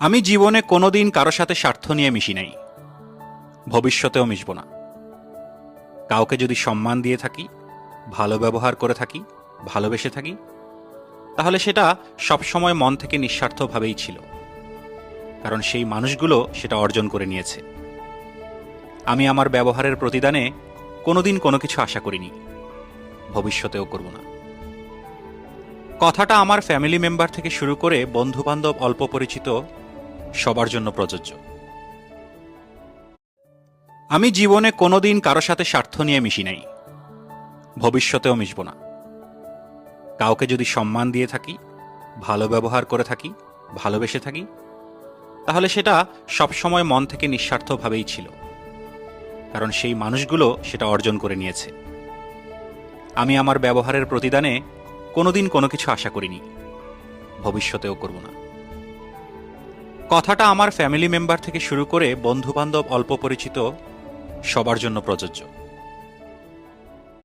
আমি জীবনে কোনোদিন কারো সাথে স্বার্থ নিয়ে মিশি নাই, ভবিষ্যতেও মিশব না। কাউকে যদি সম্মান দিয়ে থাকি, ভালো ব্যবহার করে থাকি, ভালোবেসে থাকি, তাহলে সেটা সবসময় মন থেকে নিঃস্বার্থভাবেই ছিল, কারণ সেই মানুষগুলো সেটা অর্জন করে নিয়েছে। আমি আমার ব্যবহারের প্রতিদানে কোনোদিন কোনো কিছু আশা করিনি, ভবিষ্যতেও করব না। কথাটা আমার ফ্যামিলি মেম্বার থেকে শুরু করে বন্ধুবান্ধব, অল্প পরিচিত সবার জন্য প্রযোজ্য। আমি জীবনে কোনোদিন কারো সাথে স্বার্থ নিয়ে মিশি নাই, ভবিষ্যতেও মিশব না। কাউকে যদি সম্মান দিয়ে থাকি, ভালো ব্যবহার করে থাকি, ভালোবেসে থাকি, তাহলে সেটা সবসময় মন থেকে নিঃস্বার্থভাবেই ছিল, কারণ সেই মানুষগুলো সেটা অর্জন করে নিয়েছে। আমি আমার ব্যবহারের প্রতিদানে কোনোদিন কোনো কিছু আশা করিনি, ভবিষ্যতেও করব না। কথাটা আমার ফ্যামিলি মেম্বার থেকে শুরু করে বন্ধুবান্ধব, অল্প পরিচিত সবার জন্য প্রযোজ্য।